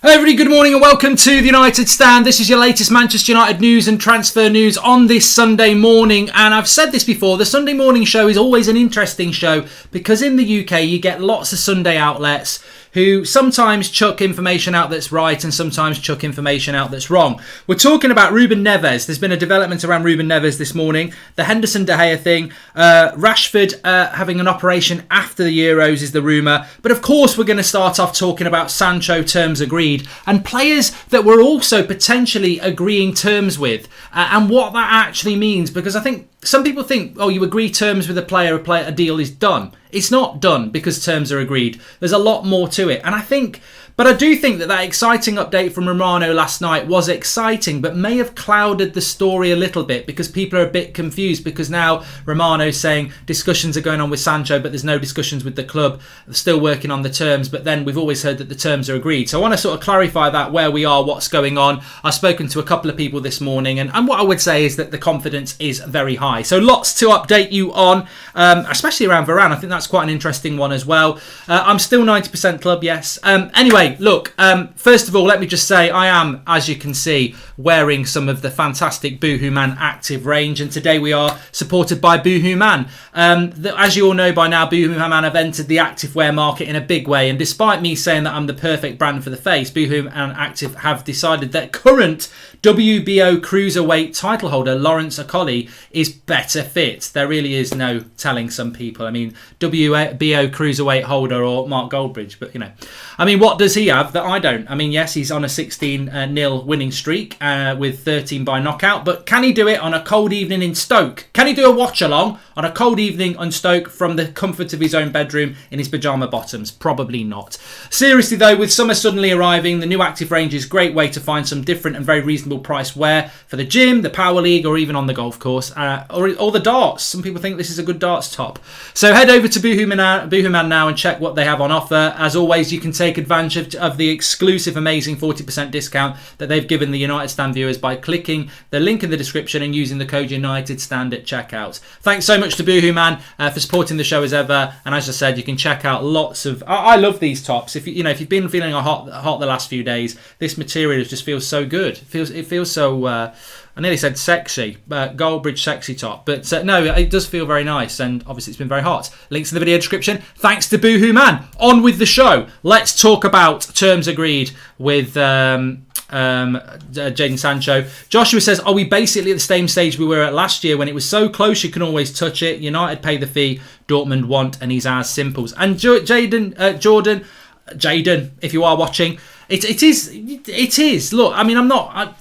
Hello everybody, good morning and welcome to the United Stand. This is your latest Manchester United news and transfer news on this Sunday morning. And I've said this before, the Sunday morning show is always an interesting show because in the UK you get lots of Sunday outlets who sometimes chuck information out that's right and sometimes chuck information out that's wrong. We're talking about Ruben Neves. There's been a development around Ruben Neves this morning. The Henderson De Gea thing. Rashford having an operation after the Euros is the rumour. But of course we're going to start off talking about Sancho terms agreed and players that we're also potentially agreeing terms with and what that actually means. Because I think some people think, oh, you agree terms with a player, a deal is done. It's not done because terms are agreed. There's a lot more to it. And I do think that exciting update from Romano last night was exciting, but may have clouded the story a little bit because people are a bit confused because now Romano's saying discussions are going on with Sancho, but there's no discussions with the club. They're still working on the terms, but then we've always heard that the terms are agreed. So I want to sort of clarify that, where we are, what's going on. I've spoken to a couple of people this morning, and what I would say is that the confidence is very high. So lots to update you on, especially around Varane. I think that's quite an interesting one as well. I'm still 90% club, yes. Anyway, look, first of all, let me just say I am, as you can see, wearing some of the fantastic Boohooman active range, and today we are supported by Boohooman. As you all know by now, Boohooman have entered the activewear market in a big way, and despite me saying that I'm the perfect brand for the face, Boohooman Active have decided that current WBO cruiserweight title holder Lawrence Okolie is better fit. There really is no telling some people. I mean, WBO cruiserweight holder or Mark Goldbridge, but you know, I mean, what does he have that I don't? I mean, yes, he's on a 16-0 winning streak with 13 by knockout, but can he do it on a cold evening in Stoke? Can he do a watch along on a cold evening on Stoke from the comfort of his own bedroom in his pyjama bottoms? Probably not. Seriously though, with summer suddenly arriving, the new active range is a great way to find some different and very reasonable price wear for the gym, the power league, or even on the golf course, or the darts. Some people think this is a good darts top. So head over to Boohooman now and check what they have on offer. As always, you can take advantage of the exclusive amazing 40% discount that they've given the United Stand viewers by clicking the link in the description and using the code United Stand at checkout. Thanks so much to Boohooman for supporting the show as ever. And as I said, you can check out lots of. I love these tops. If you've been feeling hot the last few days, this material just feels so good. It feels so. I nearly said sexy, Goldbridge sexy top. But no, it does feel very nice. And obviously it's been very hot. Links in the video description. Thanks to Boohooman. On with the show. Let's talk about terms agreed with Jadon Sancho. Joshua says, are we basically at the same stage we were at last year when it was so close you can always touch it? United pay the fee, Dortmund want, and he's ours simples. And Jaden, if you are watching, it is. Look, I mean, I'm not.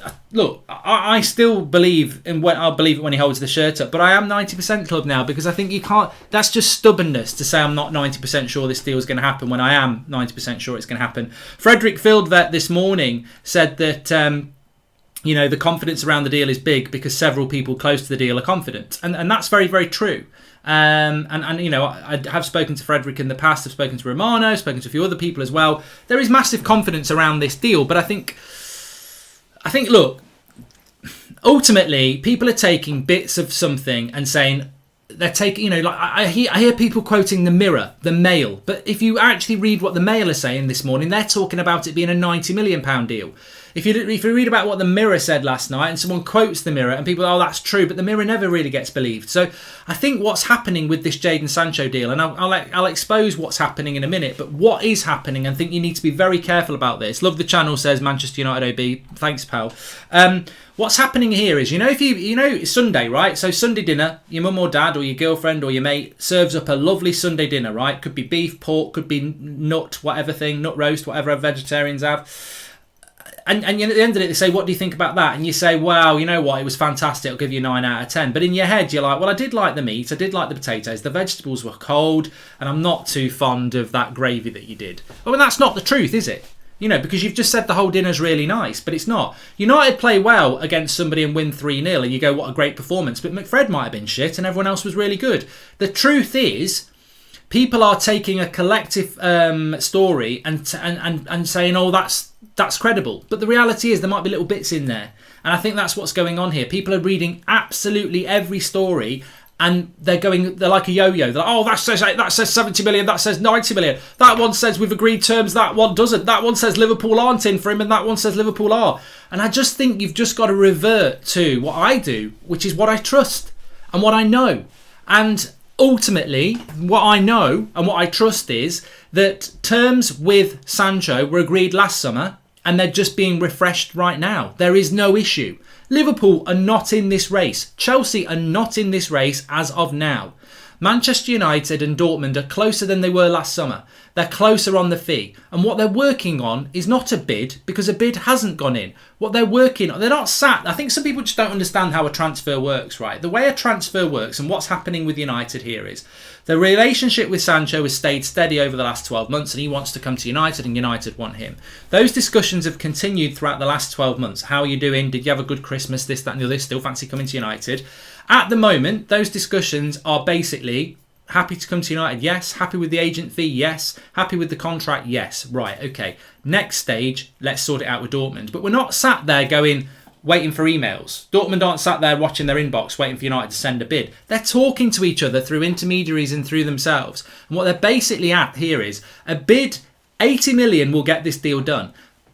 I still believe in when I'll believe it when he holds the shirt up, but I am 90% club now because I think you can't. That's just stubbornness to say I'm not 90% sure this deal is going to happen when I am 90% sure it's going to happen. Frederick Fieldvet this morning said that the confidence around the deal is big because several people close to the deal are confident, and that's very, very true. And I have spoken to Frederick in the past. I've spoken to Romano, spoken to a few other people as well. There is massive confidence around this deal, but I think look, ultimately people are taking bits of something and saying they're taking, I hear people quoting the Mirror, the Mail, but if you actually read what the Mail are saying this morning, they're talking about it being a £90 million deal. If you read about what the Mirror said last night and someone quotes the Mirror and people, oh, that's true, but the Mirror never really gets believed. So I think what's happening with this Jadon Sancho deal, and I'll expose what's happening in a minute, but what is happening, I think you need to be very careful about this. Love the channel, says Manchester United OB. Thanks, pal. What's happening here is, it's Sunday, right? So Sunday dinner, your mum or dad or your girlfriend or your mate serves up a lovely Sunday dinner, right? Could be beef, pork, could be nut roast, whatever vegetarians have. And at the end of it, they say, what do you think about that? And you say, wow, you know what? It was fantastic. I'll give you a 9 out of 10. But in your head, you're like, well, I did like the meat. I did like the potatoes. The vegetables were cold. And I'm not too fond of that gravy that you did. Well, that's not the truth, is it? Because you've just said the whole dinner's really nice, but it's not. United play well against somebody and win 3-0, and you go, what a great performance. But McFred might have been shit, and everyone else was really good. The truth is, people are taking a collective story and saying, oh, that's credible. But the reality is there might be little bits in there. And I think that's what's going on here. People are reading absolutely every story And they're like a yo-yo. They're like, oh, that says 70 million, that says 90 million. That one says we've agreed terms, that one doesn't. That one says Liverpool aren't in for him, and that one says Liverpool are. And I just think you've just got to revert to what I do, which is what I trust and what I know. And ultimately, what I know and what I trust is that terms with Sancho were agreed last summer, and they're just being refreshed right now. There is no issue. Liverpool are not in this race. Chelsea are not in this race as of now. Manchester United and Dortmund are closer than they were last summer. They're closer on the fee. And what they're working on is not a bid, because a bid hasn't gone in. What they're working on, they're not sat. I think some people just don't understand how a transfer works, right? The way a transfer works and what's happening with United here is the relationship with Sancho has stayed steady over the last 12 months, and he wants to come to United and United want him. Those discussions have continued throughout the last 12 months. How are you doing? Did you have a good Christmas? This, that and the other. Still fancy coming to United? At the moment, those discussions are basically happy to come to United, yes. Happy with the agent fee, yes. Happy with the contract, yes. Right, okay. Next stage, let's sort it out with Dortmund. But we're not sat there waiting for emails. Dortmund aren't sat there watching their inbox waiting for United to send a bid. They're talking to each other through intermediaries and through themselves. And what they're basically at here is a bid, 80 million will get this deal done.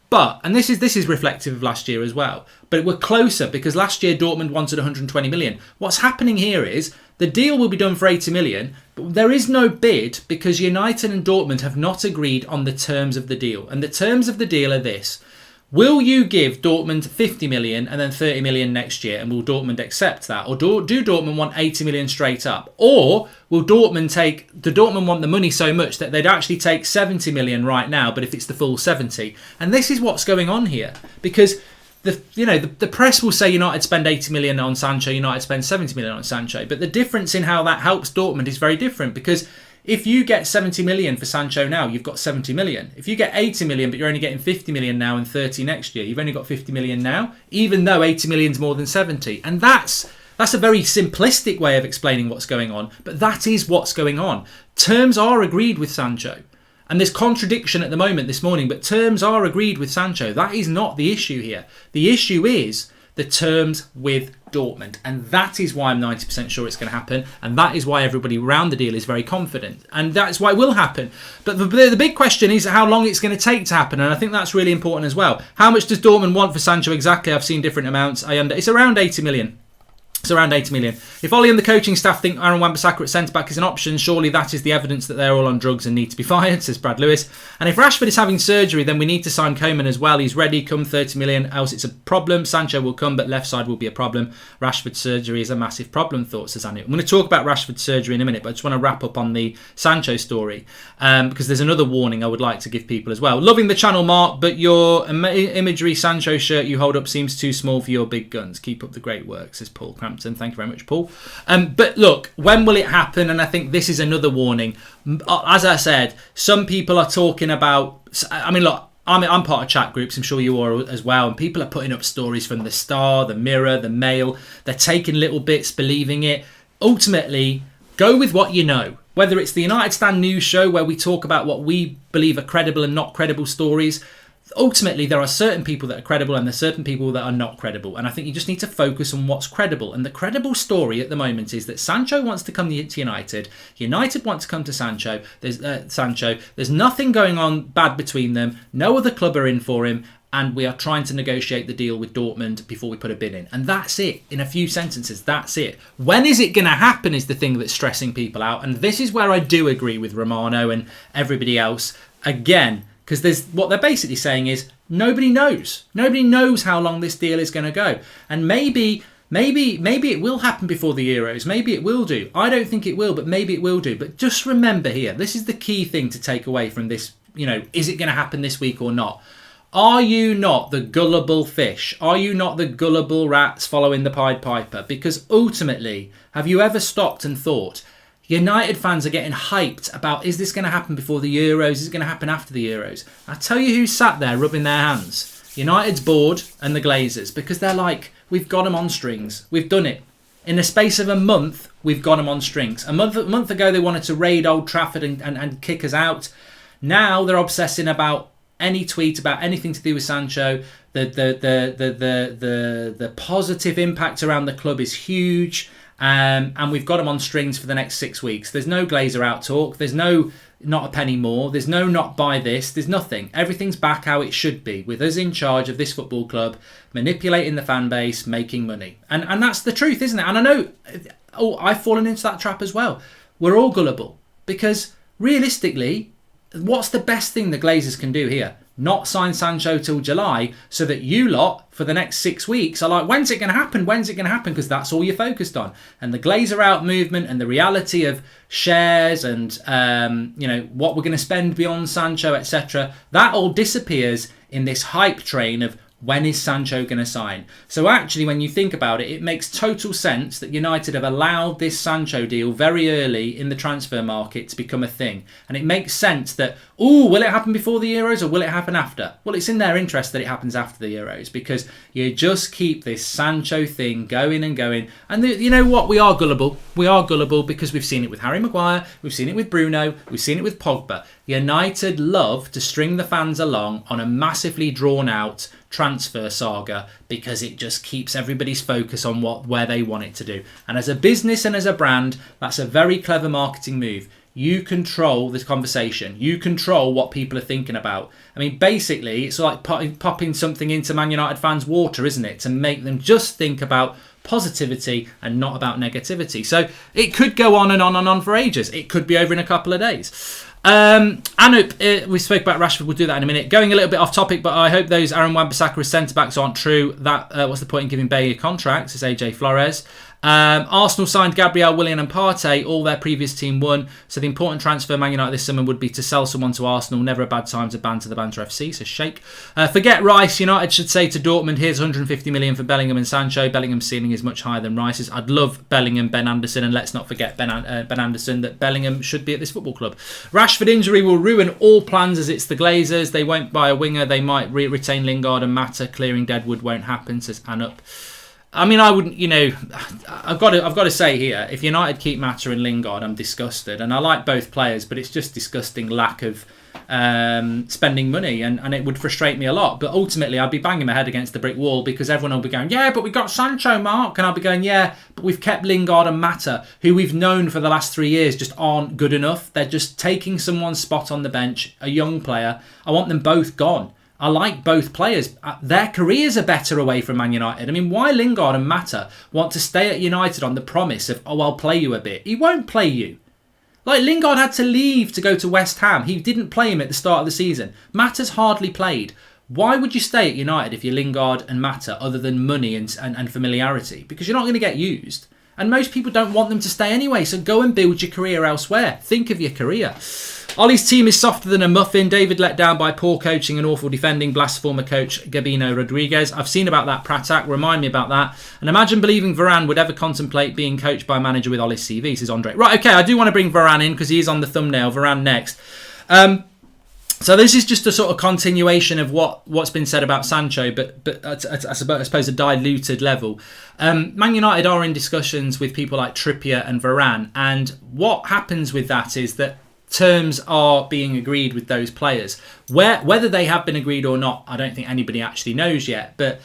But, and this is reflective of last year as well, but we're closer because last year Dortmund wanted 120 million. What's happening here is the deal will be done for 80 million, but there is no bid because United and Dortmund have not agreed on the terms of the deal. And the terms of the deal are this. Will you give Dortmund 50 million and then 30 million next year, and will Dortmund accept that? Or do Dortmund want 80 million straight up? Or will Dortmund want the money so much that they'd actually take 70 million right now, but if it's the full 70? And this is what's going on here, because the press will say United spend 80 million on Sancho, United spend 70 million on Sancho, but the difference in how that helps Dortmund is very different, because if you get 70 million for Sancho now, you've got 70 million. If you get 80 million, but you're only getting 50 million now and 30 next year, you've only got 50 million now, even though 80 million is more than 70. And that's a very simplistic way of explaining what's going on, but that is what's going on. Terms are agreed with Sancho. And there's contradiction at the moment this morning, but terms are agreed with Sancho. That is not the issue here. The issue is the terms with Dortmund. And that is why I'm 90% sure it's going to happen. And that is why everybody around the deal is very confident. And that's why it will happen. But the big question is how long it's going to take to happen. And I think that's really important as well. How much does Dortmund want for Sancho exactly? I've seen different amounts. It's around 80 million. It's around 80 million. If Ollie and the coaching staff think Aaron Wan-Bissaka at centre-back is an option, surely that is the evidence that they're all on drugs and need to be fired, says Brad Lewis. And if Rashford is having surgery, then we need to sign Koeman as well. He's ready, come 30 million, else it's a problem. Sancho will come, but left side will be a problem. Rashford surgery is a massive problem, says Annie. I'm going to talk about Rashford surgery in a minute, but I just want to wrap up on the Sancho story, because there's another warning I would like to give people as well. Loving the channel, Mark, but your imagery Sancho shirt you hold up seems too small for your big guns. Keep up the great work, says Paul Crampton. Thank you very much, Paul. But look, when will it happen? And I think this is another warning. As I said, some people are talking about... I mean, look, I'm part of chat groups. I'm sure you are as well. And people are putting up stories from the Star, the Mirror, the Mail. They're taking little bits, believing it. Ultimately, go with what you know. Whether it's the United Stand News Show, where we talk about what we believe are credible and not credible stories. Ultimately, there are certain people that are credible and there's certain people that are not credible. And I think you just need to focus on what's credible. And the credible story at the moment is that Sancho wants to come to United. United want to come to Sancho. There's nothing going on bad between them. No other club are in for him. And we are trying to negotiate the deal with Dortmund before we put a bid in. And that's it. In a few sentences, that's it. When is it going to happen is the thing that's stressing people out. And this is where I do agree with Romano and everybody else. Again, because what they're basically saying is nobody knows. Nobody knows how long this deal is going to go. And maybe it will happen before the Euros. Maybe it will do. I don't think it will, but maybe it will do. But just remember here, this is the key thing to take away from this. Is it going to happen this week or not? Are you not the gullible fish? Are you not the gullible rats following the Pied Piper? Because ultimately, have you ever stopped and thought, United fans are getting hyped about, is this going to happen before the Euros? Is it going to happen after the Euros? I tell you who sat there rubbing their hands. United's board and the Glazers, because they're like, we've got them on strings. We've done it. In the space of a month, we've got them on strings. A month ago, they wanted to raid Old Trafford and kick us out. Now they're obsessing about any tweet about anything to do with Sancho. The positive impact around the club is huge. And we've got him on strings for the next 6 weeks. There's no Glazer out talk. There's no not a penny more. There's no not buy this. There's nothing. Everything's back how it should be, with us in charge of this football club, manipulating the fan base, making money. And that's the truth, isn't it? And I know I've fallen into that trap as well. We're all gullible because realistically, what's the best thing the Glazers can do here? Not sign Sancho till July so that you lot for the next 6 weeks are like, when's it going to happen? When's it going to happen? Because that's all you're focused on. And the Glazer out movement and the reality of shares and, what we're going to spend beyond Sancho, etc. That all disappears in this hype train of when is Sancho going to sign? So actually, when you think about it, it makes total sense that United have allowed this Sancho deal very early in the transfer market to become a thing. And it makes sense that, will it happen before the Euros or will it happen after? Well, it's in their interest that it happens after the Euros because you just keep this Sancho thing going and going. And you know what? We are gullible. We are gullible because we've seen it with Harry Maguire. We've seen it with Bruno. We've seen it with Pogba. United love to string the fans along on a massively drawn out transfer saga because it just keeps everybody's focus on where they want it to do. And as a business and as a brand, that's a very clever marketing move. You control this conversation. You control what people are thinking about. I mean, basically, it's like popping something into Man United fans' water, isn't it? To make them just think about positivity and not about negativity. So it could go on and on and on for ages. It could be over in a couple of days. Anup, we spoke about Rashford. We'll do that in a minute. Going a little bit off topic, but I hope those Aaron Wan-Bissaka as centre-backs aren't true. That what's the point in giving Bailly a contract? Says AJ Flores. Arsenal signed Gabriel, Willian and Partey. All their previous team won. So the important transfer Man United this summer would be to sell someone to Arsenal. Never a bad time to banter the Banter FC. So shake. Forget Rice. United should say to Dortmund, here's 150 million for Bellingham and Sancho. Bellingham's ceiling is much higher than Rice's. I'd love Bellingham, Ben Anderson, and let's not forget Ben Anderson, that Bellingham should be at this football club. Rashford injury will ruin all plans as it's the Glazers. They won't buy a winger. They might retain Lingard and Mata. Clearing Deadwood won't happen, says Anup. I mean, I wouldn't, I've got to say here, if United keep Mata and Lingard, I'm disgusted. And I like both players, but it's just disgusting lack of spending money, and it would frustrate me a lot. But ultimately, I'd be banging my head against the brick wall because everyone will be going, yeah, but we got Sancho, Mark. And I'll be going, yeah, but we've kept Lingard and Mata, who we've known for the last 3 years just aren't good enough. They're just taking someone's spot on the bench, a young player. I want them both gone. I like both players. Their careers are better away from Man United. I mean, why Lingard and Mata want to stay at United on the promise of, I'll play you a bit? He won't play you. Like, Lingard had to leave to go to West Ham. He didn't play him at the start of the season. Mata's hardly played. Why would you stay at United if you're Lingard and Mata, other than money and familiarity? Because you're not going to get used. And most people don't want them to stay anyway, so go and build your career elsewhere. Think of your career. Ollie's team is softer than a muffin. David let down by poor coaching and awful defending. Blast former coach Gabino Rodriguez. I've seen about that Pratak. Remind me about that. And imagine believing Varane would ever contemplate being coached by a manager with Ollie's CV, says Andre. Right, okay, I do want to bring Varane in because he is on the thumbnail. Varane next. So this is just a sort of continuation of what's been said about Sancho, but I suppose a diluted level. Man United are in discussions with people like Trippier and Varane, and what happens with that is that terms are being agreed with those players. Whether they have been agreed or not, I don't think anybody actually knows yet. But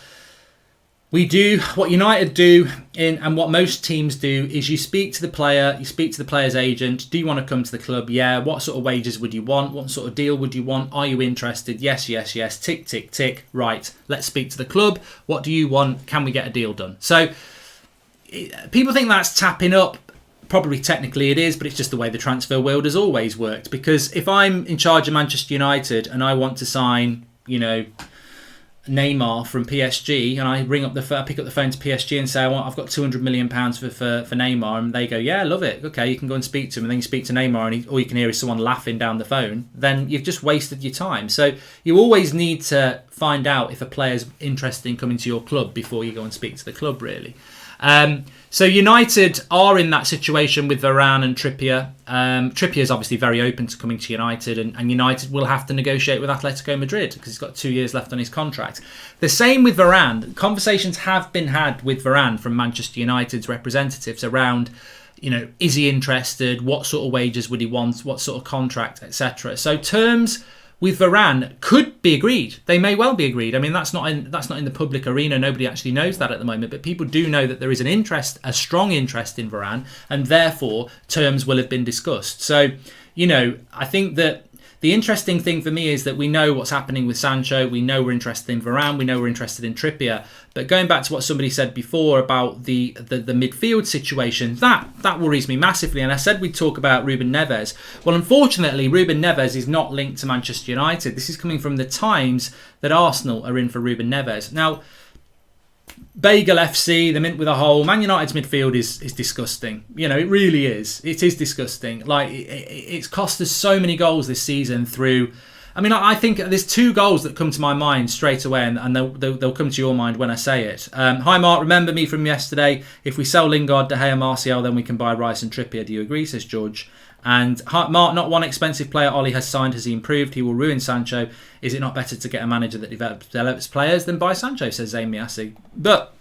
we do what United do, and what most teams do, is you speak to the player, you speak to the player's agent. Do you want to come to the club? Yeah. What sort of wages would you want? What sort of deal would you want? Are you interested? Yes, yes, yes. Tick, tick, tick. Right. Let's speak to the club. What do you want? Can we get a deal done? So people think that's tapping up. Probably technically it is, but it's just the way the transfer world has always worked. Because if I'm in charge of Manchester United and I want to sign, Neymar from PSG, and I pick up the phone to PSG and say, I've got £200 million for Neymar, and they go, yeah, love it. Okay, you can go and speak to him, and then you speak to Neymar, and all you can hear is someone laughing down the phone. Then you've just wasted your time. So you always need to find out if a player's interested in coming to your club before you go and speak to the club, really. So United are in that situation with Varane and Trippier. Trippier is obviously very open to coming to United, and United will have to negotiate with Atletico Madrid because he's got 2 years left on his contract. The same with Varane. Conversations have been had with Varane from Manchester United's representatives around, is he interested? What sort of wages would he want? What sort of contract, etc. So terms with Varane could be agreed. They may well be agreed. I mean, that's not in the public arena. Nobody actually knows that at the moment, but people do know that there is a strong interest in Varane, and therefore terms will have been discussed. So, I think that the interesting thing for me is that we know what's happening with Sancho. We know we're interested in Varane. We know we're interested in Trippier. But going back to what somebody said before about the midfield situation, that worries me massively. And I said we'd talk about Ruben Neves. Well, unfortunately, Ruben Neves is not linked to Manchester United. This is coming from the Times that Arsenal are in for Ruben Neves. Now, Bagel FC, the mint with a hole. Man United's midfield is disgusting. It really is. It is disgusting. Like, it's cost us so many goals this season through... I mean, I think there's 2 goals that come to my mind straight away, and they'll come to your mind when I say it. Hi, Mark. Remember me from yesterday. If we sell Lingard, De Gea, Martial, then we can buy Rice and Trippier. Do you agree, says George? And Mark, not one expensive player Ollie has signed. Has he improved? He will ruin Sancho. Is it not better to get a manager that develops players than buy Sancho, says Zayn Miasi. But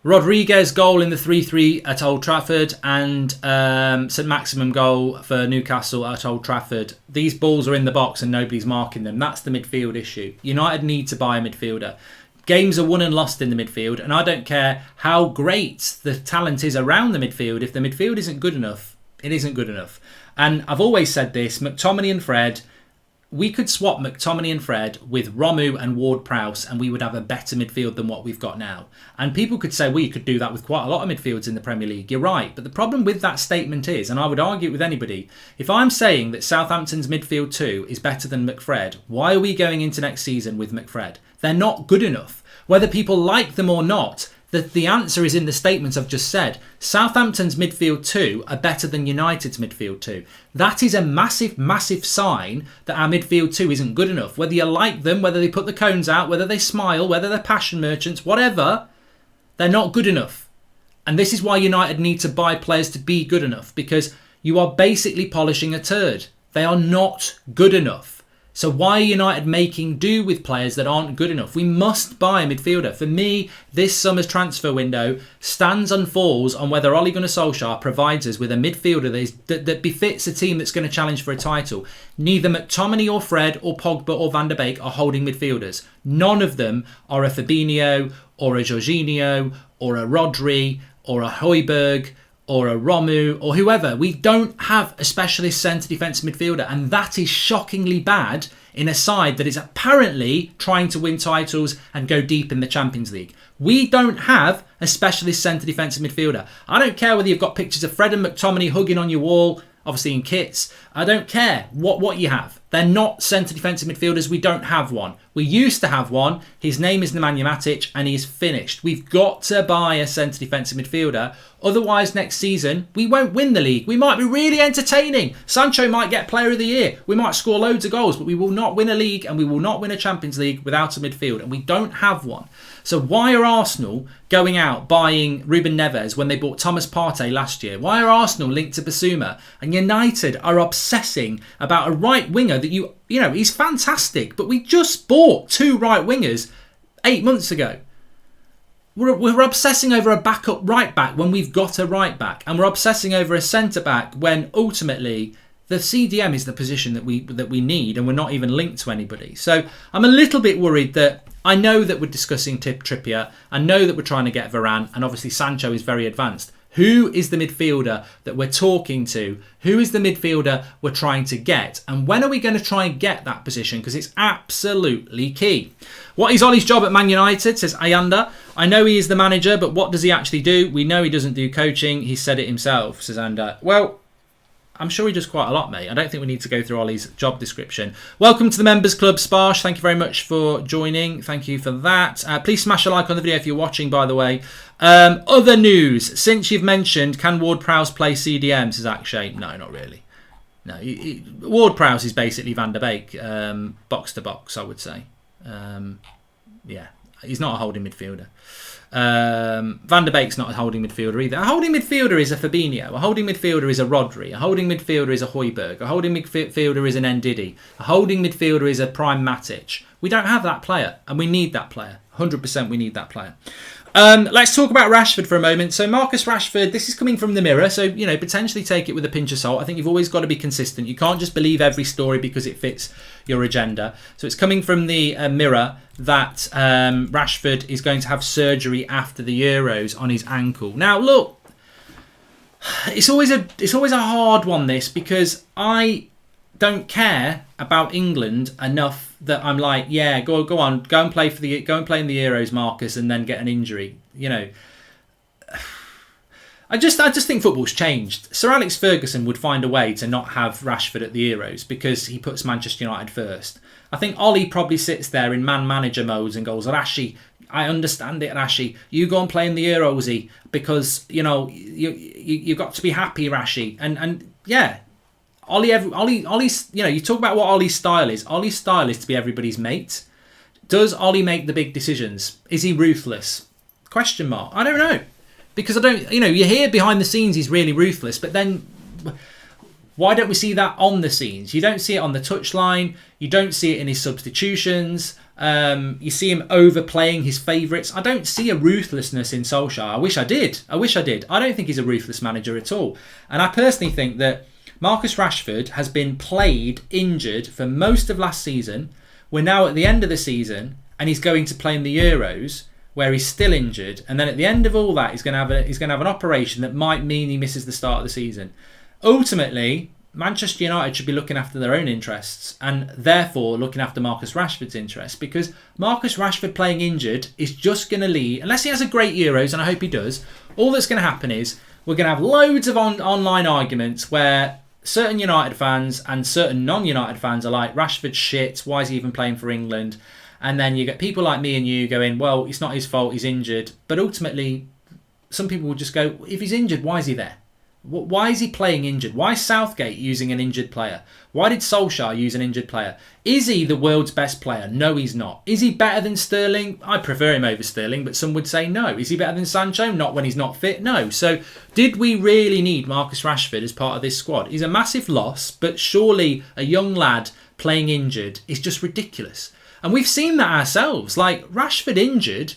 Rodriguez goal in the 3-3 at Old Trafford, and St Maximum goal for Newcastle at Old Trafford. These balls are in the box and nobody's marking them. That's the midfield issue. United need to buy a midfielder. Games are won and lost in the midfield, and I don't care how great the talent is around the midfield. If the midfield isn't good enough, it isn't good enough. And I've always said this, McTominay and Fred, we could swap McTominay and Fred with Romu and Ward-Prowse, and we would have a better midfield than what we've got now. And people could say, well, you could do that with quite a lot of midfields in the Premier League. You're right. But the problem with that statement is, and I would argue it with anybody, if I'm saying that Southampton's midfield 2 is better than McFred, why are we going into next season with McFred? They're not good enough. Whether people like them or not, the answer is in the statements I've just said. Southampton's midfield 2 are better than United's midfield 2. That is a massive, massive sign that our midfield 2 isn't good enough. Whether you like them, whether they put the cones out, whether they smile, whether they're passion merchants, whatever, they're not good enough. And this is why United need to buy players to be good enough, because you are basically polishing a turd. They are not good enough. So why are United making do with players that aren't good enough? We must buy a midfielder. For me, this summer's transfer window stands and falls on whether Ole Gunnar Solskjaer provides us with a midfielder that befits a team that's going to challenge for a title. Neither McTominay or Fred or Pogba or Van der Beek are holding midfielders. None of them are a Fabinho or a Jorginho or a Rodri or a Højbjerg or a Romu or whoever. We don't have a specialist centre defensive midfielder, and that is shockingly bad in a side that is apparently trying to win titles and go deep in the Champions League. We don't have a specialist centre defensive midfielder. I don't care whether you've got pictures of Fred and McTominay hugging on your wall, obviously in kits. I don't care what you have. They're not centre defensive midfielders. We don't have one. We used to have one. His name is Nemanja Matic, and he is finished. We've got to buy a centre defensive midfielder. Otherwise, next season, we won't win the league. We might be really entertaining. Sancho might get player of the year. We might score loads of goals, but we will not win a league, and we will not win a Champions League without a midfield. And we don't have one. So why are Arsenal going out buying Ruben Neves when they bought Thomas Partey last year? Why are Arsenal linked to Basuma? And United are obsessing about a right winger that you know, he's fantastic, but we just bought 2 right wingers 8 months ago. We're obsessing over a backup right back when we've got a right back, and we're obsessing over a centre back when ultimately the CDM is the position that we need, and we're not even linked to anybody. So I'm a little bit worried that I know that we're discussing Trippier, I know that we're trying to get Varane, and obviously Sancho is very advanced. Who is the midfielder that we're talking to? Who is the midfielder we're trying to get? And when are we going to try and get that position? Because it's absolutely key. What is Ollie's job at Man United, says Ayanda. I know he is the manager, but what does he actually do? We know he doesn't do coaching. He said it himself, says Ayanda. Well, I'm sure he does quite a lot, mate. I don't think we need to go through Ollie's job description. Welcome to the Members Club, Sparsh. Thank you very much for joining. Thank you for that. Please smash a like on the video if you're watching, by the way. Other news. Since you've mentioned, can Ward-Prowse play CDM, says Akshay? No, not really. No, Ward-Prowse is basically Van der Beek, box to box, I would say. Yeah, he's not a holding midfielder. Van der Beek's not a holding midfielder either. A holding midfielder is a Fabinho. A holding midfielder is a Rodri. A holding midfielder is a Højbjerg. A holding midfielder is an Ndidi. A holding midfielder is a prime Matic. We don't have that player, and we need that player. 100% we need that player. Let's talk about Rashford for a moment. So Marcus Rashford, this is coming from the Mirror, so potentially take it with a pinch of salt. I think you've always got to be consistent. You can't just believe every story because it fits your agenda. So it's coming from the Mirror that Rashford is going to have surgery after the Euros on his ankle. Now look, it's always a hard one, this, because I don't care about England enough that I'm like, yeah, go on, go and play in the Euros, Marcus, and then get an injury. I just think football's changed. Sir Alex Ferguson would find a way to not have Rashford at the Euros because he puts Manchester United first. I think Ollie probably sits there in man manager modes and goes, Rashi, I understand it, Rashi. You go and play in the Euros because you've got to be happy, Rashi. And yeah. Ollie's, you talk about what Ollie's style is. Ollie's style is to be everybody's mate. Does Ollie make the big decisions? Is he ruthless? Question mark. I don't know. Because I don't, you hear behind the scenes he's really ruthless, but then why don't we see that on the scenes? You don't see it on the touchline. You don't see it in his substitutions. You see him overplaying his favourites. I don't see a ruthlessness in Solskjaer. I wish I did. I don't think he's a ruthless manager at all. And I personally think that Marcus Rashford has been played injured for most of last season. We're now at the end of the season and he's going to play in the Euros where he's still injured. And then at the end of all that, he's going to have an operation that might mean he misses the start of the season. Ultimately, Manchester United should be looking after their own interests and therefore looking after Marcus Rashford's interests, because Marcus Rashford playing injured is just going to lead, unless he has a great Euros, and I hope he does, all that's going to happen is we're going to have loads of online arguments where certain United fans and certain non-United fans are like, Rashford's shit, why is he even playing for England? And then you get people like me and you going, well, it's not his fault, he's injured. But ultimately, some people will just go, if he's injured, why is he there? Why is he playing injured? Why is Southgate using an injured player? Why did Solskjaer use an injured player? Is he the world's best player? No, he's not. Is he better than Sterling? I prefer him over Sterling, but some would say no. Is he better than Sancho? Not when he's not fit? No. So did we really need Marcus Rashford as part of this squad? He's a massive loss, but surely a young lad playing injured is just ridiculous. And we've seen that ourselves. Like, Rashford injured,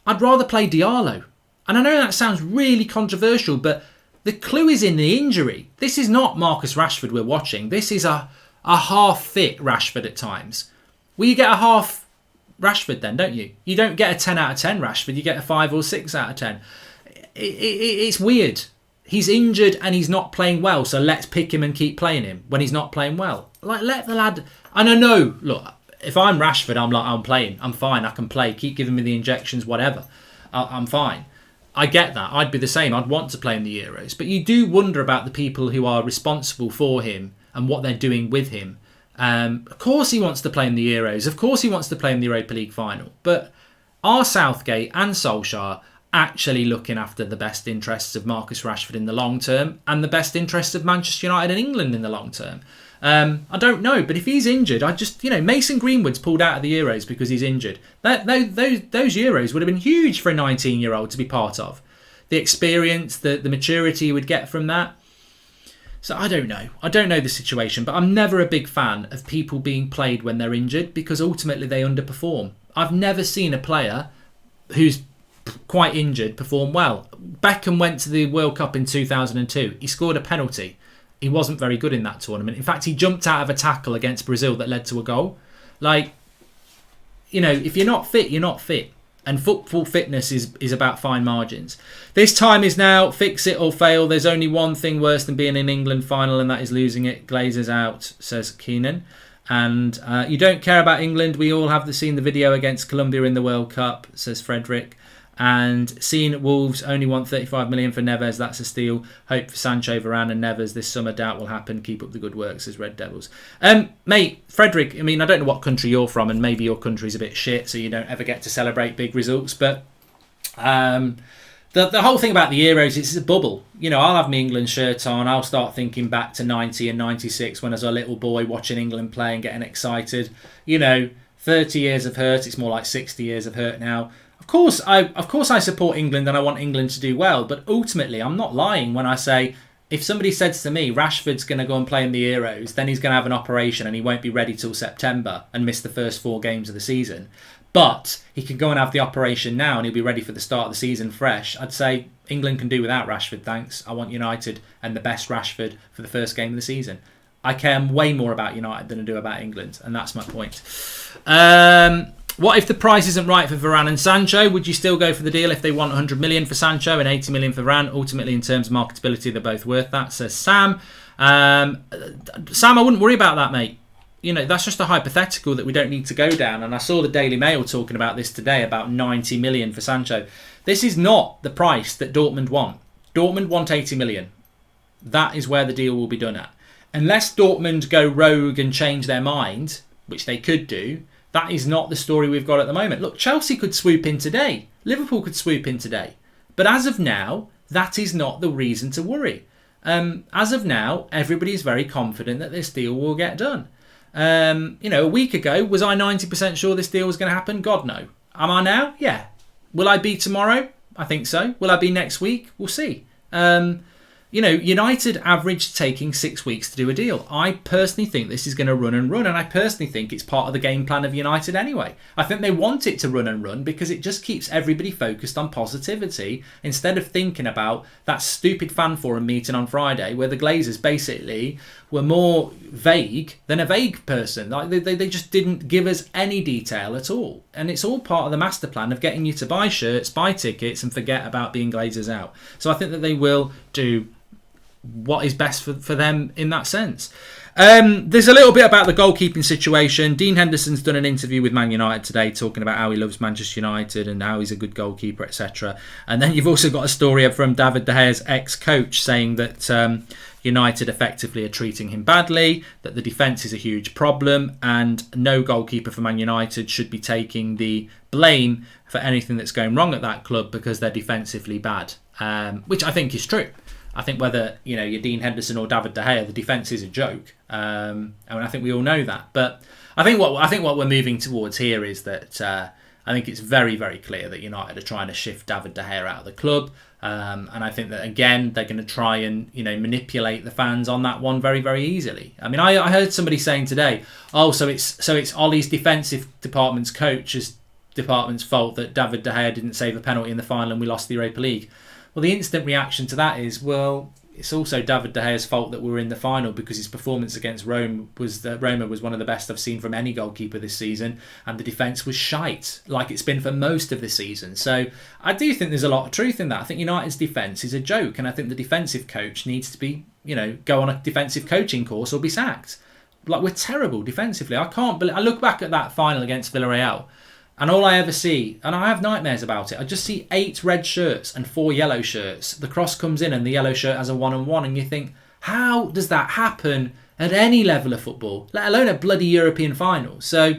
I'd rather play Diallo. And I know that sounds really controversial, but the clue is in the injury. This is not Marcus Rashford we're watching. This is a half-fit Rashford at times. Well, you get a half Rashford then, don't you? You don't get a 10 out of 10 Rashford. You get a 5 or 6 out of 10. It's weird. He's injured and he's not playing well, so let's pick him and keep playing him when he's not playing well. Like, let the lad... And I know, look, if I'm Rashford, I'm playing. I'm fine. I can play. Keep giving me the injections, whatever. I'm fine. I get that. I'd be the same. I'd want to play in the Euros. But you do wonder about the people who are responsible for him and what they're doing with him. Of course he wants to play in the Euros. Of course he wants to play in the Europa League final. But are Southgate and Solskjaer actually looking after the best interests of Marcus Rashford in the long term and the best interests of Manchester United and England in the long term? I don't know, but if he's injured, Mason Greenwood's pulled out of the Euros because he's injured. Those Euros would have been huge for a 19-year-old to be part of. The experience, the maturity he would get from that. So I don't know. I don't know the situation, but I'm never a big fan of people being played when they're injured because ultimately they underperform. I've never seen a player who's quite injured perform well. Beckham went to the World Cup in 2002. He scored a penalty. He wasn't very good in that tournament. In fact, he jumped out of a tackle against Brazil that led to a goal. Like, if you're not fit, you're not fit. And football fitness is about fine margins. This time is now, fix it or fail. There's only one thing worse than being in England final, and that is losing it. Glazers out, says Keenan. And you don't care about England. We all have seen the video against Colombia in the World Cup, says Frederick. And seeing Wolves only want 35 million for Neves, that's a steal. Hope for Sancho, Varane and Neves this summer. Doubt will happen. Keep up the good work, says Red Devils. Mate, Frederick, I don't know what country you're from, and maybe your country's a bit shit, so you don't ever get to celebrate big results. But the whole thing about the Euros, it's a bubble. I'll have my England shirt on. I'll start thinking back to 90 and 96 when I was a little boy watching England play and getting excited. 30 years of hurt. It's more like 60 years of hurt now. Of course I support England and I want England to do well, but ultimately I'm not lying when I say if somebody says to me, Rashford's going to go and play in the Euros, then he's going to have an operation and he won't be ready till September and miss the first 4 games of the season, but he can go and have the operation now and he'll be ready for the start of the season fresh, I'd say England can do without Rashford, thanks. I want United and the best Rashford for the first game of the season. I care way more about United than I do about England, and that's my point. What if the price isn't right for Varane and Sancho? Would you still go for the deal if they want 100 million for Sancho and 80 million for Varane? Ultimately, in terms of marketability, they're both worth that, says Sam. Sam, I wouldn't worry about that, mate. You know, that's just a hypothetical that we don't need to go down. And I saw the Daily Mail talking about this today, about 90 million for Sancho. This is not the price that Dortmund want. Dortmund want 80 million. That is where the deal will be done at. Unless Dortmund go rogue and change their mind, which they could do, that is not the story we've got at the moment. Look, Chelsea could swoop in today. Liverpool could swoop in today. But as of now, that is not the reason to worry. As of now, everybody is very confident that this deal will get done. You know, a week ago, was I 90% sure this deal was going to happen? God, no. Am I now? Yeah. Will I be tomorrow? I think so. Will I be next week? We'll see. You know, United averaged taking 6 weeks to do a deal. I personally think this is going to run and run, and I personally think it's part of the game plan of United anyway. I think they want it to run and run because it just keeps everybody focused on positivity instead of thinking about that stupid fan forum meeting on Friday where the Glazers basically were more vague than a vague person. Like they just didn't give us any detail at all. And it's all part of the master plan of getting you to buy shirts, buy tickets, and forget about being Glazers out. So I think that they will do what is best for them in that sense. There's a little bit about the goalkeeping situation. Dean Henderson's done an interview with Man United today talking about how he loves Manchester United and how he's a good goalkeeper, etc. And then you've also got a story from David De Gea's ex-coach saying that United effectively are treating him badly, that the defence is a huge problem, and no goalkeeper for Man United should be taking the blame for anything that's going wrong at that club because they're defensively bad, which I think is true. I think whether you're Dean Henderson or David De Gea, the defence is a joke. I mean, I think we all know that. But I think what we're moving towards here is that I think it's very, very clear that United are trying to shift David De Gea out of the club, and I think that again they're going to try and manipulate the fans on that one very, very easily. I mean, I heard somebody saying today, so it's Ollie's defensive department's coach's department's fault that David De Gea didn't save a penalty in the final and we lost the Europa League. Well, the instant reaction to that is, well, it's also David De Gea's fault that we were in the final because his performance against Roma was one of the best I've seen from any goalkeeper this season, and the defence was shite, like it's been for most of the season. So I do think there's a lot of truth in that. I think United's defence is a joke, and I think the defensive coach needs to be, go on a defensive coaching course or be sacked. Like, we're terrible defensively. I can't believe. I look back at that final against Villarreal, and all I ever see, and I have nightmares about it, I just see 8 red shirts and 4 yellow shirts. The cross comes in and the yellow shirt has a 1-on-1, and you think, how does that happen at any level of football, let alone a bloody European final? So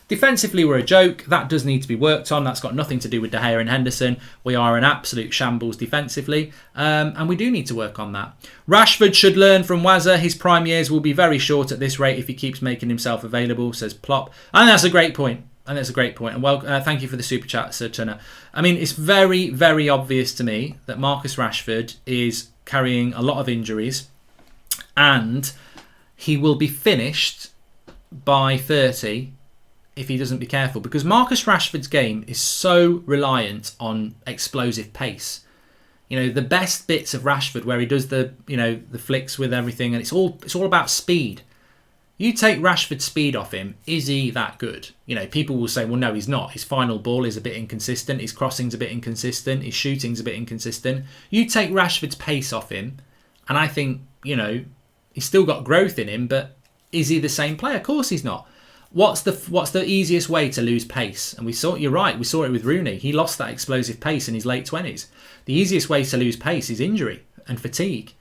defensively, we're a joke. That does need to be worked on. That's got nothing to do with De Gea and Henderson. We are an absolute shambles defensively, and we do need to work on that. Rashford should learn from Wazza. His prime years will be very short at this rate if he keeps making himself available, says Plop. And that's a great point. And well, thank you for the super chat, Sir Turner. I mean, it's very, very obvious to me that Marcus Rashford is carrying a lot of injuries, and he will be finished by 30 if he doesn't be careful, because Marcus Rashford's game is so reliant on explosive pace. The best bits of Rashford where he does the flicks with everything, and it's all about speed. You take Rashford's speed off him, is he that good? People will say, well, no, he's not. His final ball is a bit inconsistent. His crossing's a bit inconsistent. His shooting's a bit inconsistent. You take Rashford's pace off him, and I think, he's still got growth in him, but is he the same player? Of course he's not. What's the easiest way to lose pace? And you're right, we saw it with Rooney. He lost that explosive pace in his late 20s. The easiest way to lose pace is injury and fatigue.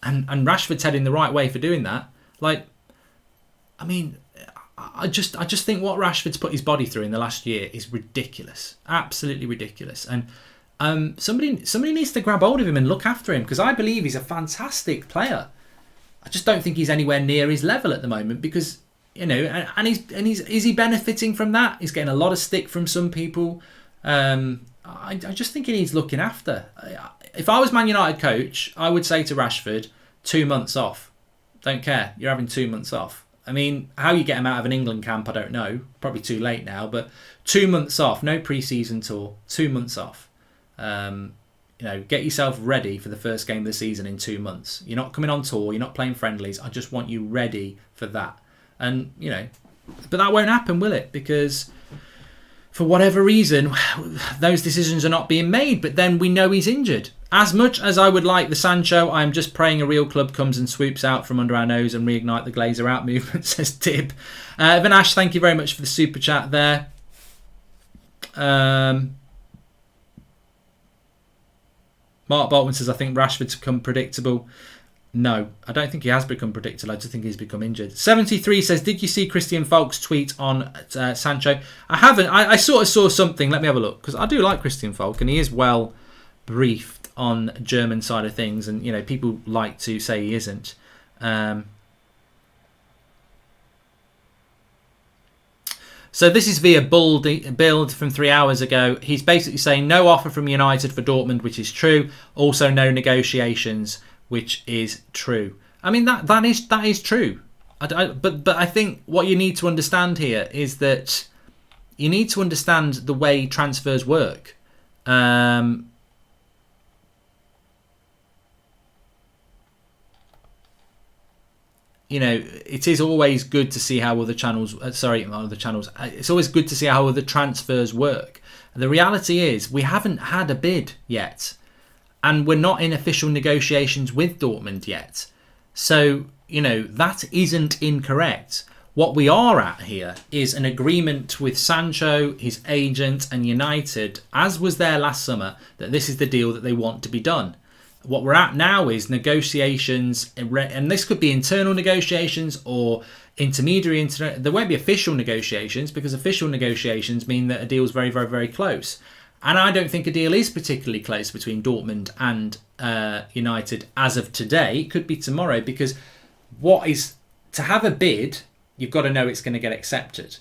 And Rashford's heading the right way for doing that. I mean, I just think what Rashford's put his body through in the last year is ridiculous, absolutely ridiculous. And somebody needs to grab hold of him and look after him, because I believe he's a fantastic player. I just don't think he's anywhere near his level at the moment, because is he benefiting from that? He's getting a lot of stick from some people. I I just think he needs looking after. If I was Man United coach, I would say to Rashford, 2 months off. Don't care. You're having 2 months off. I mean, how you get him out of an England camp, I don't know. Probably too late now, but 2 months off. No pre-season tour. 2 months off. Get yourself ready for the first game of the season in 2 months. You're not coming on tour. You're not playing friendlies. I just want you ready for that. And, but that won't happen, will it? Because for whatever reason, those decisions are not being made. But then we know he's injured. As much as I would like the Sancho, I'm just praying a real club comes and swoops out from under our nose and reignite the Glazer out movement, says Tib. Vinash, thank you very much for the super chat there. Mark Boltman says, I think Rashford's become predictable. No, I don't think he has become predictable. I just think he's become injured. 73 says, did you see Christian Falk's tweet on Sancho? I haven't. I sort of saw something. Let me have a look. Because I do like Christian Falk and he is well briefed on German side of things. And, people like to say he isn't. So this is via Build from 3 hours ago. He's basically saying no offer from United for Dortmund, which is true. Also no negotiations, which is true. I mean, that is true. But I think what you need to understand here is that you need to understand the way transfers work. It is always good to see how other channels... It's always good to see how other transfers work. The reality is we haven't had a bid yet. And we're not in official negotiations with Dortmund yet. So, that isn't incorrect. What we are at here is an agreement with Sancho, his agent and United, as was there last summer, that this is the deal that they want to be done. What we're at now is negotiations, and this could be internal negotiations or intermediary. There won't be official negotiations because official negotiations mean that a deal is very, very, very close. And I don't think a deal is particularly close between Dortmund and United as of today. It could be tomorrow because to have a bid, you've got to know it's going to get accepted.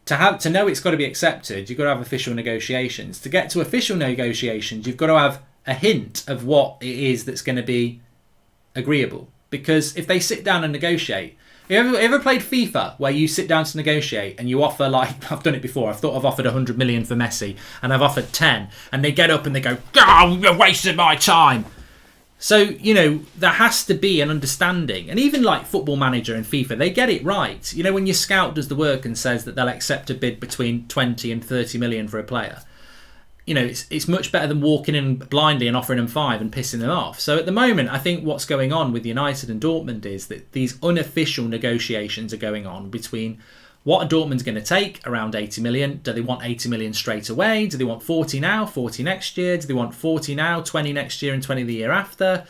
To know it's got to be accepted, you've got to have official negotiations. To get to official negotiations, you've got to have a hint of what it is that's going to be agreeable. Because if they sit down and negotiate, you ever played FIFA where you sit down to negotiate and you offer, like, I've done it before, I've offered 100 million for Messi and I've offered 10 and they get up and they go, oh, you're wasting my time. So, there has to be an understanding. And even like Football Manager and FIFA, they get it right. When your scout does the work and says that they'll accept a bid between 20 and 30 million for a player, it's much better than walking in blindly and offering them 5 and pissing them off. So at the moment, I think what's going on with United and Dortmund is that these unofficial negotiations are going on between what Dortmund's going to take, around 80 million. Do they want 80 million straight away? Do they want 40 now, 40 next year? Do they want 40 now, 20 next year and 20 the year after?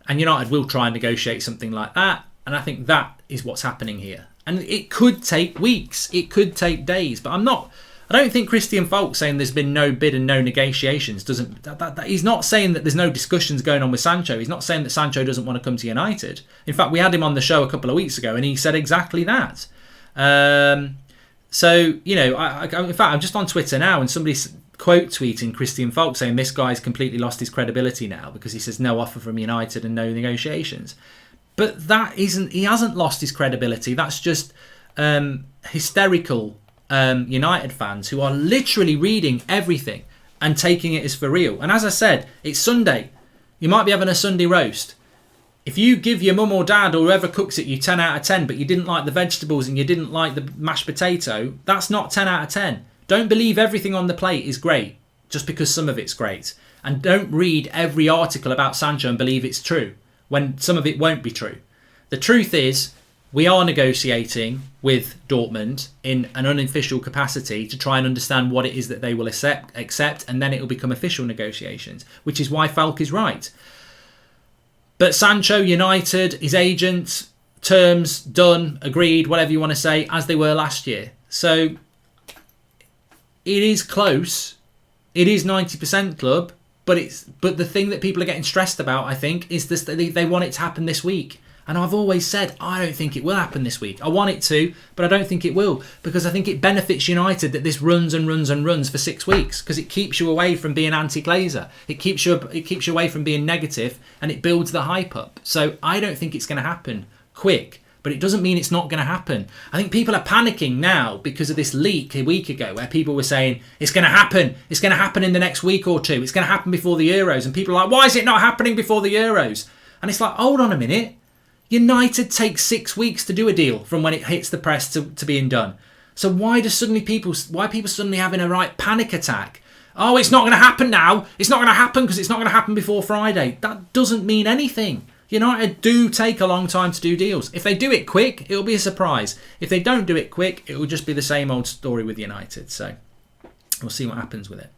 And United will try and negotiate something like that. And I think that is what's happening here. And it could take weeks. It could take days. But I don't think Christian Falk saying there's been no bid and no negotiations he's not saying that there's no discussions going on with Sancho. He's not saying that Sancho doesn't want to come to United. In fact, we had him on the show a couple of weeks ago and he said exactly that. In fact, I'm just on Twitter now and somebody's quote tweeting Christian Falk saying this guy's completely lost his credibility now because he says no offer from United and no negotiations. But he hasn't lost his credibility. That's just hysterical United fans who are literally reading everything and taking it as for real. And as I said, it's Sunday. You might be having a Sunday roast. If you give your mum or dad or whoever cooks it you 10 out of 10, but you didn't like the vegetables and you didn't like the mashed potato, that's not 10 out of 10. Don't believe everything on the plate is great just because some of it's great. And don't read every article about Sancho and believe it's true when some of it won't be true. The truth is, we are negotiating with Dortmund in an unofficial capacity to try and understand what it is that they will accept, and then it will become official negotiations, which is why Falk is right. But Sancho, United, his agent, terms done, agreed, whatever you want to say, as they were last year. So it is close. It is 90% club, but the thing that people are getting stressed about, I think, is this: they want it to happen this week. And I've always said, I don't think it will happen this week. I want it to, but I don't think it will, because I think it benefits United that this runs and runs and runs for 6 weeks, because it keeps you away from being anti-Glazer. It keeps you away from being negative, and it builds the hype up. So I don't think it's going to happen quick, but it doesn't mean it's not going to happen. I think people are panicking now because of this leak a week ago where people were saying, it's going to happen. It's going to happen in the next week or two. It's going to happen before the Euros. And people are like, why is it not happening before the Euros? And it's like, hold on a minute. United takes 6 weeks to do a deal from when it hits the press to being done. So why people suddenly having a right panic attack? Oh, it's not going to happen now. It's not going to happen because it's not going to happen before Friday. That doesn't mean anything. United do take a long time to do deals. If they do it quick, it'll be a surprise. If they don't do it quick, it will just be the same old story with United. So we'll see what happens with it.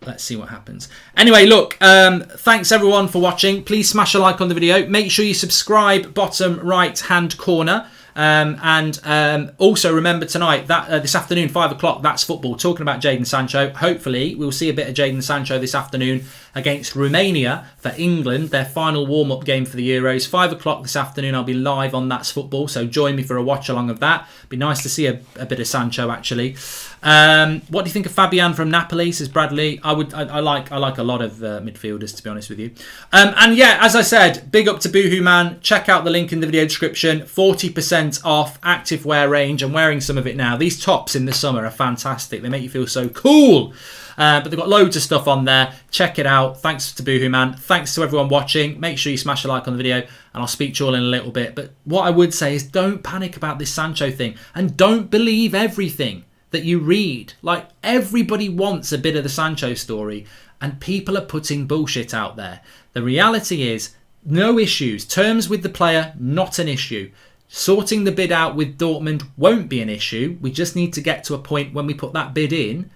Let's see what happens. Anyway, look, thanks everyone for watching. Please smash a like on the video. Make sure you subscribe, bottom right hand corner. And also remember tonight, that this afternoon, 5 o'clock, that's football. Talking about Jadon Sancho. Hopefully, we'll see a bit of Jadon Sancho this afternoon against Romania for England, their final warm-up game for the Euros. 5 o'clock this afternoon, I'll be live on That's Football, so join me for a watch-along of that. Be nice to see a bit of Sancho, actually. What do you think of Fabian from Napoli, says Bradley? I like a lot of midfielders, to be honest with you. And yeah, as I said, big up to Boohoo Man. Check out the link in the video description. 40% off activewear range. I'm wearing some of it now. These tops in the summer are fantastic. They make you feel so cool. But they've got loads of stuff on there. Check it out. Thanks to Boohoo Man. Thanks to everyone watching. Make sure you smash a like on the video, and I'll speak to you all in a little bit. But what I would say is don't panic about this Sancho thing, and don't believe everything that you read. Like, everybody wants a bit of the Sancho story, and people are putting bullshit out there. The reality is, no issues. Terms with the player, not an issue. Sorting the bid out with Dortmund won't be an issue. We just need to get to a point when we put that bid in,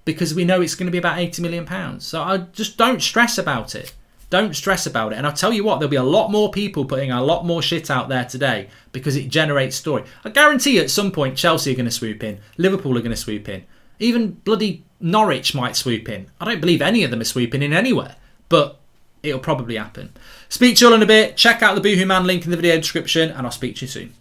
because we know it's going to be about £80 million. So I just don't stress about it. Don't stress about it. And I'll tell you what, there'll be a lot more people putting a lot more shit out there today because it generates story. I guarantee at some point Chelsea are going to swoop in. Liverpool are going to swoop in. Even bloody Norwich might swoop in. I don't believe any of them are swooping in anywhere, but it'll probably happen. Speak to you all in a bit. Check out the Boohoo Man link in the video description, and I'll speak to you soon.